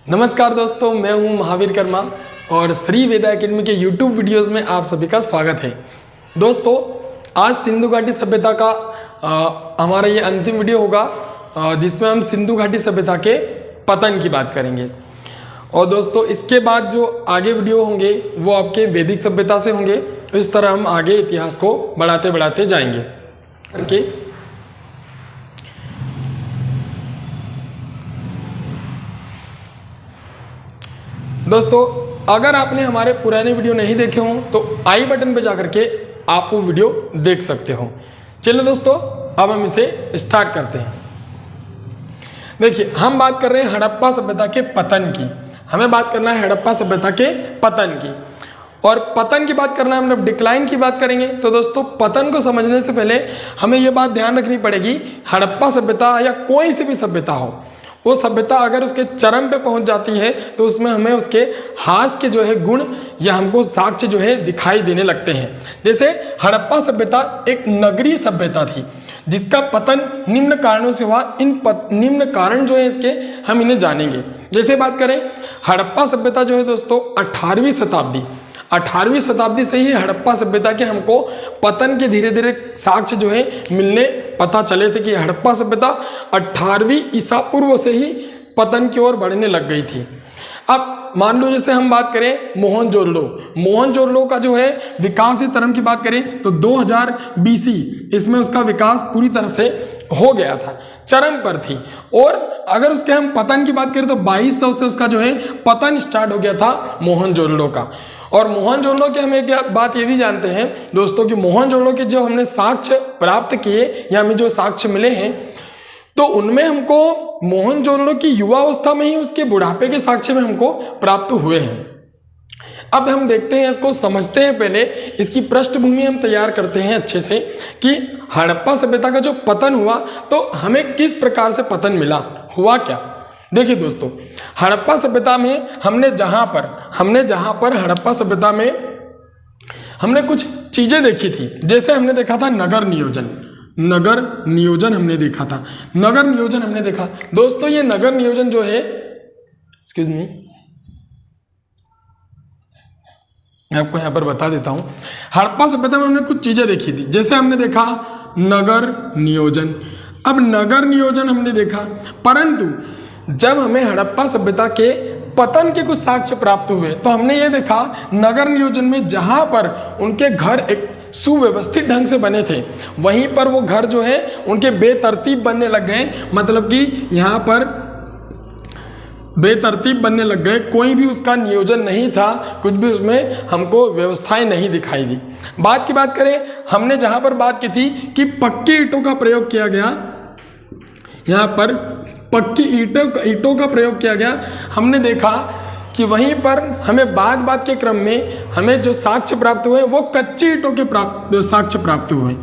नमस्कार दोस्तों, मैं हूं महावीर कर्मा और श्री वेदा एकेडमी के YouTube वीडियोस में आप सभी का स्वागत है। दोस्तों, आज सिंधु घाटी सभ्यता का हमारा ये अंतिम वीडियो होगा जिसमें हम सिंधु घाटी सभ्यता के पतन की बात करेंगे। और दोस्तों, इसके बाद जो आगे वीडियो होंगे वो आपके वैदिक सभ्यता से होंगे। इस तरह हम आगे इतिहास को बढ़ाते बढ़ाते जाएंगे। दोस्तों, अगर आपने हमारे पुराने वीडियो नहीं देखे हों तो आई बटन पर जाकर के आप वो वीडियो देख सकते हो। चलिए दोस्तों, अब हम इसे स्टार्ट करते हैं। देखिए, हम बात कर रहे हैं हड़प्पा सभ्यता के पतन की। हमें बात करना है हड़प्पा सभ्यता के पतन की, और पतन की बात करना है, मतलब डिक्लाइन की बात करेंगे। तो दोस्तों, पतन को समझने से पहले हमें यह बात ध्यान रखनी पड़ेगी, हड़प्पा सभ्यता या कोई सी भी सभ्यता हो, वो सभ्यता अगर उसके चरम पे पहुंच जाती है तो उसमें हमें उसके हास के जो है गुण या हमको साक्ष्य जो है दिखाई देने लगते हैं। जैसे हड़प्पा सभ्यता एक नगरीय सभ्यता थी जिसका पतन निम्न कारणों से हुआ। निम्न कारण जो है इसके हम इन्हें जानेंगे। जैसे बात करें, हड़प्पा सभ्यता जो है दोस्तों 18वीं शताब्दी से ही हड़प्पा सभ्यता के हमको पतन के धीरे धीरे साक्ष्य जो है मिलने पता चले थे कि हड़प्पा सभ्यता 18वीं ईसा पूर्व से ही पतन की ओर बढ़ने लग गई थी। अब मान लो जैसे हम बात करें मोहनजोदड़ो का जो है विकास तरम की बात करें तो 2000 BC इसमें उसका विकास पूरी तरह से हो गया था, चरम पर थी। और अगर उसके हम पतन की बात करें तो 2200 से उसका जो है पतन स्टार्ट हो गया था मोहनजोदड़ो का। और मोहनजोदड़ो के हम एक बात ये भी जानते हैं दोस्तों कि मोहनजोदड़ो के जो हमने साक्ष्य प्राप्त किए या हमें जो साक्ष्य मिले हैं तो उनमें हमको मोहनजोदड़ो की युवावस्था में ही उसके बुढ़ापे के साक्ष्य में हमको प्राप्त हुए हैं। अब हम देखते हैं, इसको समझते हैं। पहले इसकी पृष्ठभूमि हम तैयार करते हैं अच्छे से कि हड़प्पा सभ्यता का जो पतन हुआ तो हमें किस प्रकार से पतन मिला, हुआ क्या। देखिए दोस्तों, हड़प्पा सभ्यता में हमने जहाँ पर हड़प्पा सभ्यता में हमने कुछ चीज़ें देखी थी। जैसे हमने देखा था नगर नियोजन हमने देखा था। नगर नियोजन हमने देखा दोस्तों, ये नगर नियोजन जो है, एक्सक्यूज मी, मैं आपको यहाँ पर बता देता हूँ। हड़प्पा सभ्यता में हमने कुछ चीज़ें देखी थी। जैसे हमने देखा नगर नियोजन। अब नगर नियोजन हमने देखा, परंतु जब हमें हड़प्पा सभ्यता के पतन के कुछ साक्ष्य प्राप्त हुए तो हमने ये देखा नगर नियोजन में जहाँ पर उनके घर एक सुव्यवस्थित ढंग से बने थे, वहीं पर वो घर जो है उनके बेतरतीब बनने लग गए। मतलब कि यहाँ पर बेतरतीब बनने लग गए, कोई भी उसका नियोजन नहीं था, कुछ भी उसमें हमको व्यवस्थाएं नहीं दिखाई दी। बात की बात करें, हमने जहाँ पर बात की थी कि पक्की ईंटों का प्रयोग किया गया, यहाँ पर पक्की ईंटों का प्रयोग किया गया। हमने देखा कि वहीं पर हमें बात के क्रम में हमें जो साक्ष्य प्राप्त हुए वो कच्ची ईंटों के साक्ष्य प्राप्त हुए।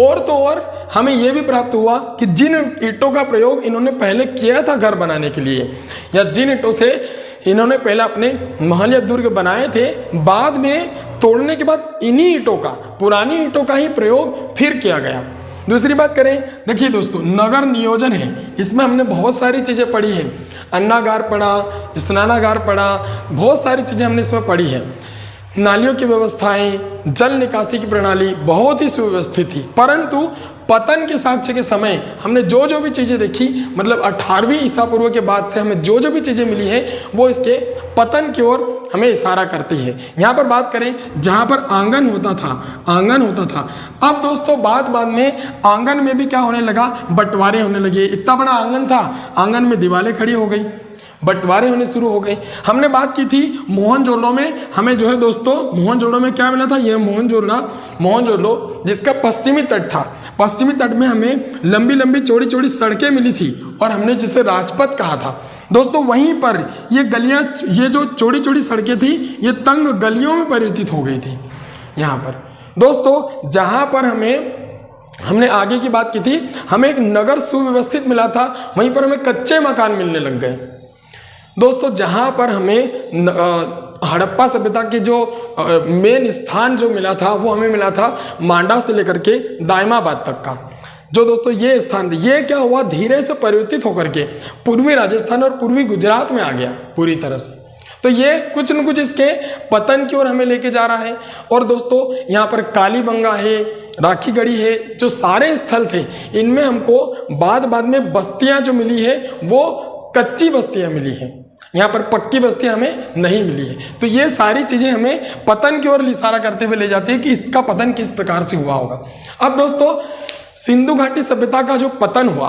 और तो और हमें यह भी प्राप्त हुआ कि जिन ईंटों का प्रयोग इन्होंने पहले किया था घर बनाने के लिए, या जिन ईंटों से इन्होंने पहले अपने महल या दुर्ग बनाए थे, बाद में तोड़ने के बाद इन्हीं ईंटों का, पुरानी ईंटों का ही प्रयोग फिर किया गया। दूसरी बात करें, देखिए दोस्तों, नगर नियोजन है, इसमें हमने बहुत सारी चीज़ें पढ़ी हैं। अन्नागार पढ़ा, स्नानागार पढ़ा, बहुत सारी चीज़ें हमने इसमें पढ़ी है। नालियों की व्यवस्थाएं, जल निकासी की प्रणाली बहुत ही सुव्यवस्थित थी। परंतु पतन के साक्ष्य के समय हमने जो भी चीज़ें देखी, मतलब 18वीं ईसा पूर्व के बाद से हमें जो भी चीज़ें मिली है वो इसके पतन की ओर हमें इशारा करती है। यहाँ पर बात करें, जहाँ पर आंगन होता था। अब दोस्तों बाद में आंगन में भी क्या होने लगा, बंटवारे होने लगे। इतना बड़ा आंगन था, आंगन में दीवारें खड़ी हो गई, बंटवारे होने शुरू हो गए। हमने बात की थी मोहनजोदड़ो में, हमें जो है दोस्तों मोहनजोदड़ो में क्या मिला था, ये मोहनजोदड़ो जिसका पश्चिमी तट था। पश्चिमी तट में हमें लंबी लंबी चौड़ी चौड़ी सड़कें मिली थी और हमने जिसे राजपथ कहा था। दोस्तों वहीं पर ये गलियां, ये जो चौड़ी चौड़ी सड़कें थी ये तंग गलियों में परिवर्तित हो गई थी। यहाँ पर दोस्तों जहाँ पर हमने आगे की बात की थी, हमें एक नगर सुव्यवस्थित मिला था, वहीं पर हमें कच्चे मकान मिलने लग गए। दोस्तों जहाँ पर हमें हड़प्पा सभ्यता के जो मेन स्थान जो मिला था वो हमें मिला था मांडा से लेकर के दायमाबाद तक का। जो दोस्तों ये स्थान थे, ये क्या हुआ, धीरे से परिवर्तित होकर के पूर्वी राजस्थान और पूर्वी गुजरात में आ गया पूरी तरह से। तो ये कुछ न कुछ इसके पतन की ओर हमें लेके जा रहा है। और दोस्तों यहाँ पर कालीबंगा है, राखीगढ़ी है, जो सारे स्थल थे इनमें हमको बाद में बस्तियां जो मिली है वो कच्ची बस्तियां मिली है, यहाँ पर पक्की बस्तियां हमें नहीं मिली है। तो ये सारी चीजें हमें पतन की ओर इशारा करते हुए ले जाती है कि इसका पतन किस प्रकार से हुआ होगा। अब दोस्तों सिंधु घाटी सभ्यता का जो पतन हुआ,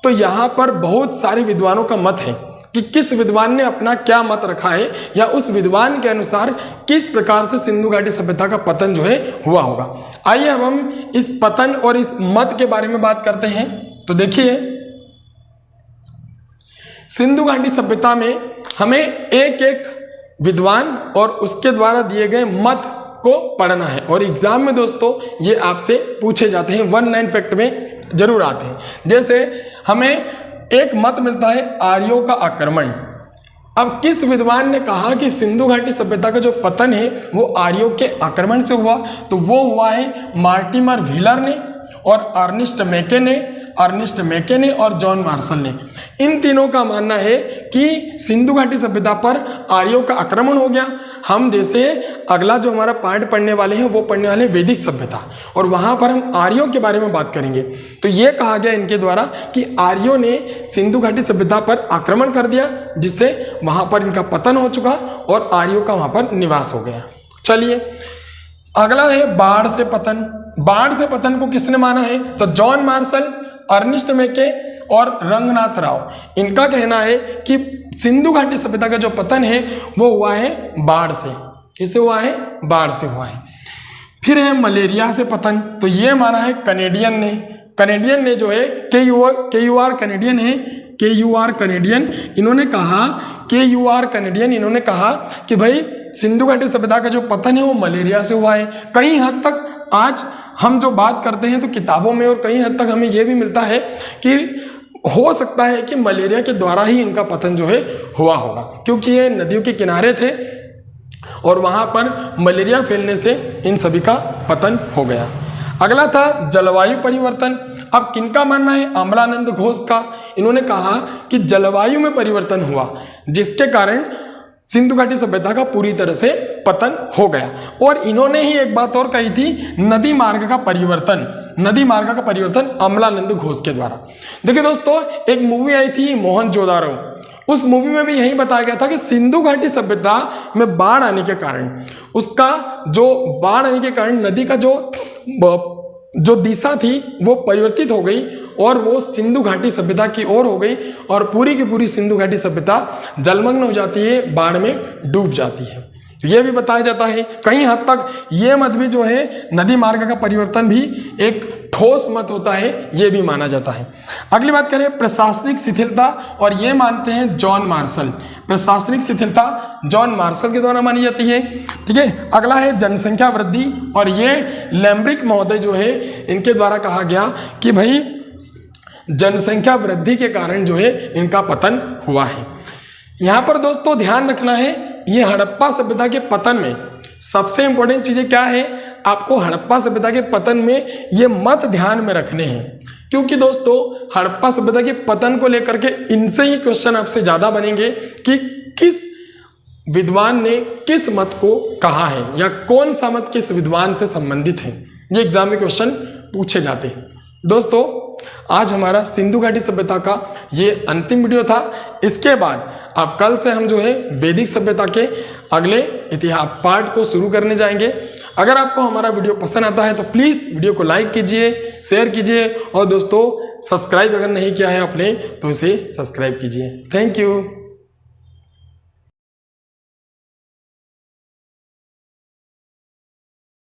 तो यहाँ पर बहुत सारे विद्वानों का मत है कि किस विद्वान ने अपना क्या मत रखा है, या उस विद्वान के अनुसार किस प्रकार से सिंधु घाटी सभ्यता का पतन जो है हुआ होगा। आइए अब हम इस पतन और इस मत के बारे में बात करते हैं। तो देखिए, सिंधु घाटी सभ्यता में हमें एक एक विद्वान और उसके द्वारा दिए गए मत को पढ़ना है, और एग्जाम में दोस्तों ये आपसे पूछे जाते हैं, 1 लाइन फैक्ट में जरूर आते हैं। जैसे हमें एक मत मिलता है आर्यों का आक्रमण। अब किस विद्वान ने कहा कि सिंधु घाटी सभ्यता का जो पतन है वो आर्यों के आक्रमण से हुआ, तो वो हुआ है मार्टिमर व्हीलर ने और अर्नेस्ट मैके ने और जॉन मार्शल ने। इन तीनों का मानना है कि सिंधु घाटी सभ्यता पर आर्यों का आक्रमण हो गया। हम जैसे अगला जो हमारा पार्ट पढ़ने वाले हैं वो पढ़ने वाले हैं वैदिक सभ्यता, और वहाँ पर हम आर्यों के बारे में बात करेंगे। तो ये कहा गया इनके द्वारा कि आर्यों ने सिंधु घाटी सभ्यता पर आक्रमण कर दिया, जिससे वहाँ पर इनका पतन हो चुका और आर्यों का वहाँ पर निवास हो गया। चलिए अगला है बाढ़ से पतन। बाढ़ से पतन को किसने माना है, तो जॉन मार्शल, अर्नेस्ट मैके और रंगनाथ राव, इनका कहना है कि सिंधु घाटी सभ्यता का जो पतन है वो हुआ है बाढ़ से। किससे हुआ है, बाढ़ से हुआ है। फिर है मलेरिया से पतन, तो ये माना है कनेडियन ने जो है KUR कनेडियन है, KUR कनेडियन, इन्होंने कहा कि भाई सिंधु घाटी सभ्यता का जो पतन है वो मलेरिया से हुआ है। कहीं हद तक आज हम जो बात करते हैं तो किताबों में और कहीं हद तक हमें ये भी मिलता है कि हो सकता है कि मलेरिया के द्वारा ही इनका पतन जो है हुआ होगा, क्योंकि ये नदियों के किनारे थे और वहाँ पर मलेरिया फैलने से इन सभी का पतन हो गया। अगला था जलवायु परिवर्तन। अब किनका मानना है, अमलानंद घोष का। इन्होंने कहा कि जलवायु में परिवर्तन हुआ परिवर्तन कारण सिंधु घाटी सभ्यता का पूरी तरह से पतन हो गया। और इन्होंने ही एक बात और कही थी, नदी मार्ग का परिवर्तन अमलानंद घोष के द्वारा। देखिए दोस्तों, एक मूवी आई थी मोहनजोदारो, उस मूवी में भी यही बताया गया था कि सिंधु घाटी सभ्यता में बाढ़ आने के कारण नदी का जो दिशा थी वो परिवर्तित हो गई और वो सिंधु घाटी सभ्यता की ओर हो गई, और पूरी की पूरी सिंधु घाटी सभ्यता जलमग्न हो जाती है, बाढ़ में डूब जाती है। तो ये भी बताया जाता है। कहीं हद तक ये मत भी जो है नदी मार्ग का परिवर्तन भी एक ठोस मत होता है, ये भी माना जाता है। अगली बात करें प्रशासनिक शिथिलता, और ये मानते हैं जॉन मार्शल। प्रशासनिक शिथिलता जॉन मार्शल के द्वारा मानी जाती है। ठीक है, अगला है जनसंख्या वृद्धि, और ये लैम्ब्रिक महोदय जो है इनके द्वारा कहा गया कि भाई जनसंख्या वृद्धि के कारण जो है इनका पतन हुआ है। यहाँ पर दोस्तों ध्यान रखना है, ये हड़प्पा सभ्यता के पतन में सबसे इंपॉर्टेंट चीजें क्या है, आपको हड़प्पा सभ्यता के पतन में ये मत ध्यान में रखने हैं, क्योंकि दोस्तों हड़प्पा सभ्यता के पतन को लेकर के इनसे ही क्वेश्चन आपसे ज्यादा बनेंगे कि किस विद्वान ने किस मत को कहा है या कौन सा मत किस विद्वान से संबंधित है, ये एग्जाम में क्वेश्चन पूछे जाते हैं। दोस्तों आज हमारा सिंधु घाटी सभ्यता का ये अंतिम वीडियो था। इसके बाद अब कल से हम जो है वैदिक सभ्यता के अगले इतिहास पार्ट को शुरू करने जाएंगे। अगर आपको हमारा वीडियो पसंद आता है तो प्लीज़ वीडियो को लाइक कीजिए, शेयर कीजिए, और दोस्तों सब्सक्राइब अगर नहीं किया है आपने तो इसे सब्सक्राइब कीजिए। Thank you.